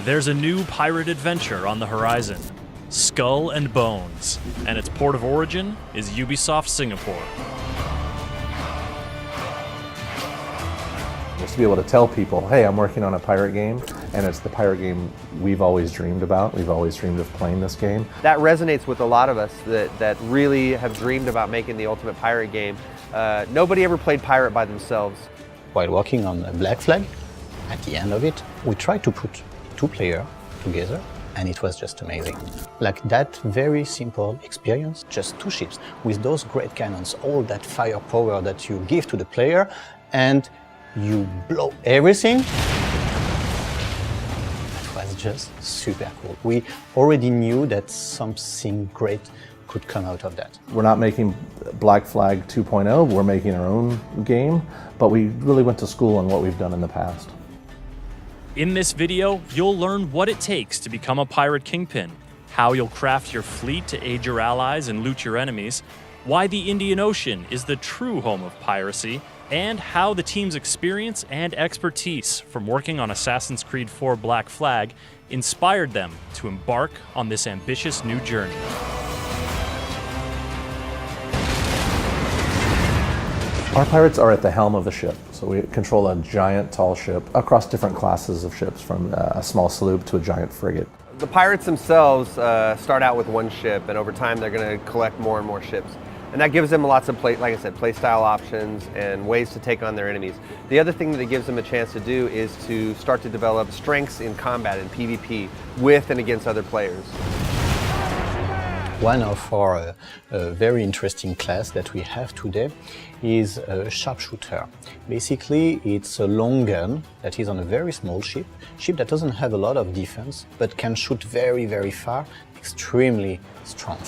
There's a new pirate adventure on the horizon, Skull and Bones, and its port of origin is Ubisoft Singapore. Just to be able to tell people, hey, I'm working on a pirate game, and it's the pirate game we've always dreamed about. We've always dreamed of playing this game. That resonates with a lot of us that really have dreamed about making the ultimate pirate game. Nobody ever played pirate by themselves. While working on Black Flag, at the end of it, we tried to put two players together, and it was just amazing. Like that very simple experience, just two ships with those great cannons, all that firepower that you give to the player, and you blow everything. That was just super cool. We already knew that something great could come out of that. We're not making Black Flag 2.0, we're making our own game, but we really went to school on what we've done in the past. In this video, you'll learn what it takes to become a pirate kingpin, how you'll craft your fleet to aid your allies and loot your enemies, why the Indian Ocean is the true home of piracy, and how the team's experience and expertise from working on Assassin's Creed 4 Black Flag inspired them to embark on this ambitious new journey. Our pirates are at the helm of the ship, so we control a giant tall ship across different classes of ships, from a small sloop to a giant frigate. The pirates themselves start out with one ship, and over time they're going to collect more and more ships. And that gives them lots of, like I said, play style options and ways to take on their enemies. The other thing that it gives them a chance to do is to start to develop strengths in combat and PvP with and against other players. One of our very interesting class that we have today is a Sharpshooter. Basically, it's a long gun that is on a very small ship that doesn't have a lot of defense, but can shoot very, very far, extremely strong.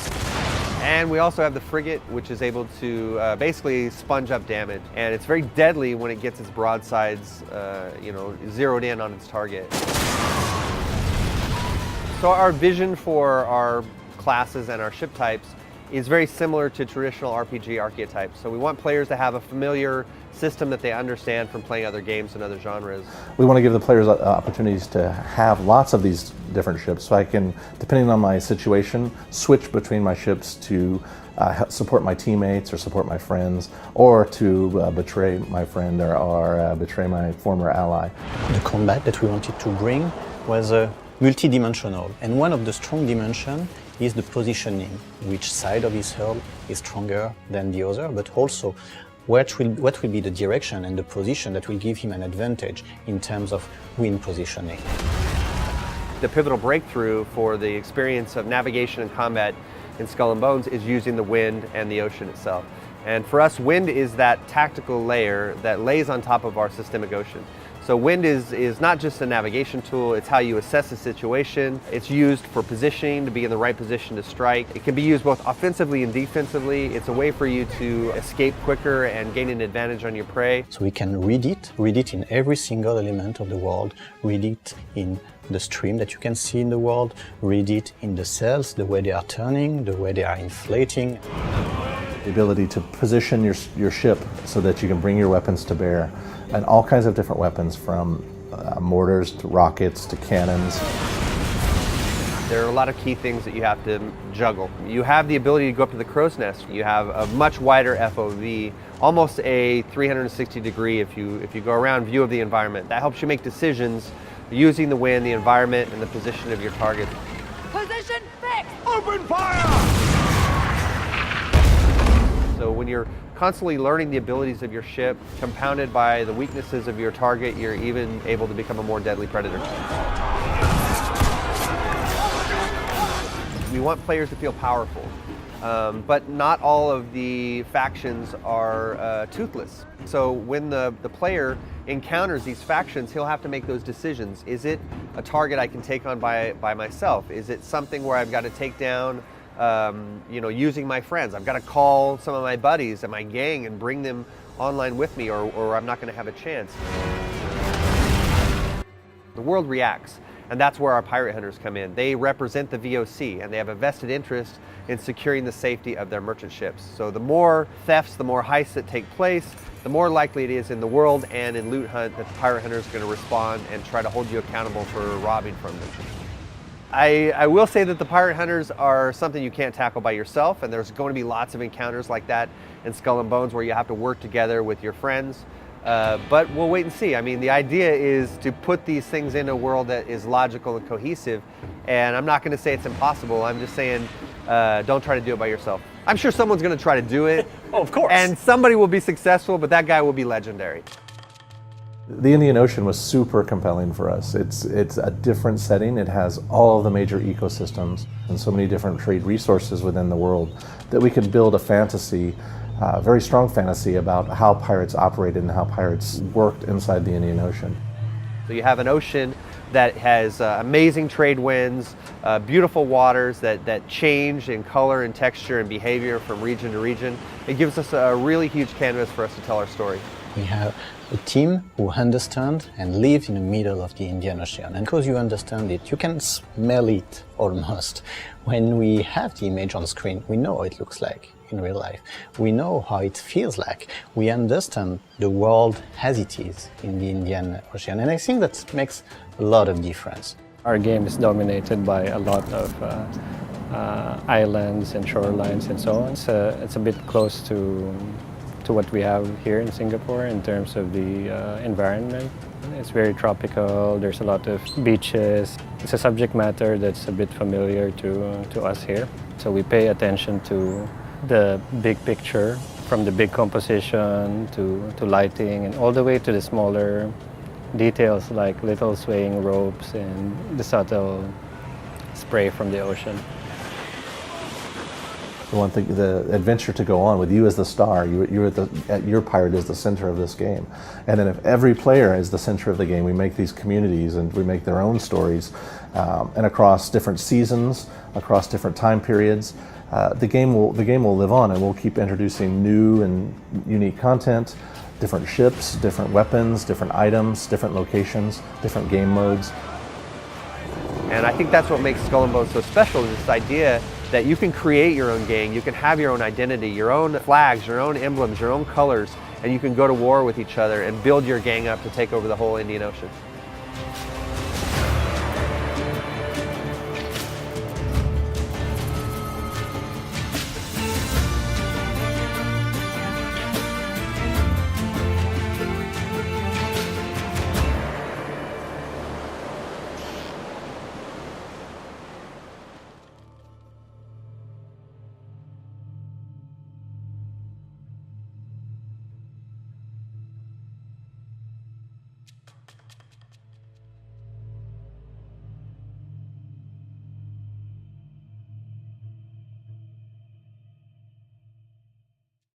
And we also have the frigate, which is able to basically sponge up damage. And it's very deadly when it gets its broadsides zeroed in on its target. So our vision for our classes and our ship types is very similar to traditional RPG archetypes. So we want players to have a familiar system that they understand from playing other games and other genres. We want to give the players opportunities to have lots of these different ships, so I can, depending on my situation, switch between my ships to support my teammates or support my friends, or to betray my friend or betray my former ally. The combat that we wanted to bring was multi-dimensional, and one of the strong dimensions is the positioning. Which side of his hull is stronger than the other, but also what will be the direction and the position that will give him an advantage in terms of wind positioning. The pivotal breakthrough for the experience of navigation and combat in Skull and Bones is using the wind and the ocean itself. And for us, wind is that tactical layer that lays on top of our systemic ocean. So wind is not just a navigation tool, it's how you assess a situation. It's used for positioning, to be in the right position to strike. It can be used both offensively and defensively. It's a way for you to escape quicker and gain an advantage on your prey. So we can read it in every single element of the world, read it in the stream that you can see in the world, read it in the sails, the way they are turning, the way they are inflating. The ability to position your ship so that you can bring your weapons to bear, and all kinds of different weapons, from mortars to rockets to cannons. There are a lot of key things that you have to juggle. You have the ability to go up to the crow's nest. You have a much wider FOV, almost a 360-degree if you go around view of the environment. That helps you make decisions using the wind, the environment, and the position of your target. Position fixed! Open fire! So when you're constantly learning the abilities of your ship, compounded by the weaknesses of your target, you're even able to become a more deadly predator. We want players to feel powerful, but not all of the factions are toothless. So when the player encounters these factions, he'll have to make those decisions. Is it a target I can take on by myself? Is it something where I've got to take down using my friends? I've got to call some of my buddies and my gang and bring them online with me, or I'm not going to have a chance. The world reacts, and that's where our pirate hunters come in. They represent the VOC, and they have a vested interest in securing the safety of their merchant ships. So the more thefts, the more heists that take place, the more likely it is in the world and in loot hunt that the pirate hunter is going to respond and try to hold you accountable for robbing from them. I will say that the pirate hunters are something you can't tackle by yourself, and there's going to be lots of encounters like that in Skull and Bones where you have to work together with your friends. But we'll wait and see. I mean, the idea is to put these things in a world that is logical and cohesive, and I'm not going to say it's impossible. I'm just saying don't try to do it by yourself. I'm sure someone's going to try to do it. Oh, of course. And somebody will be successful, but that guy will be legendary. The Indian Ocean was super compelling for us. It's a different setting. It has all of the major ecosystems and so many different trade resources within the world that we could build a fantasy, very strong fantasy about how pirates operated and how pirates worked inside the Indian Ocean. So you have an ocean that has amazing trade winds, beautiful waters that change in color and texture and behavior from region to region. It gives us a really huge canvas for us to tell our story. We have a team who understands and lives in the middle of the Indian Ocean. And because you understand it, you can smell it almost. When we have the image on screen, we know how it looks like in real life. We know how it feels like. We understand the world as it is in the Indian Ocean. And I think that makes a lot of difference. Our game is dominated by a lot of islands and shorelines and so on. It's a bit close to what we have here in Singapore in terms of the environment. It's very tropical, there's a lot of beaches. It's a subject matter that's a bit familiar to us here. So we pay attention to the big picture, from the big composition to lighting, and all the way to the smaller details like little swaying ropes and the subtle spray from the ocean. The one thing, the adventure to go on with you as the star, your pirate is the center of this game. And then if every player is the center of the game, we make these communities and we make their own stories. And across different seasons, across different time periods, the game will live on, and we'll keep introducing new and unique content, different ships, different weapons, different items, different locations, different game modes. And I think that's what makes Skull and Bones so special, is this idea that you can create your own gang, you can have your own identity, your own flags, your own emblems, your own colors, and you can go to war with each other and build your gang up to take over the whole Indian Ocean.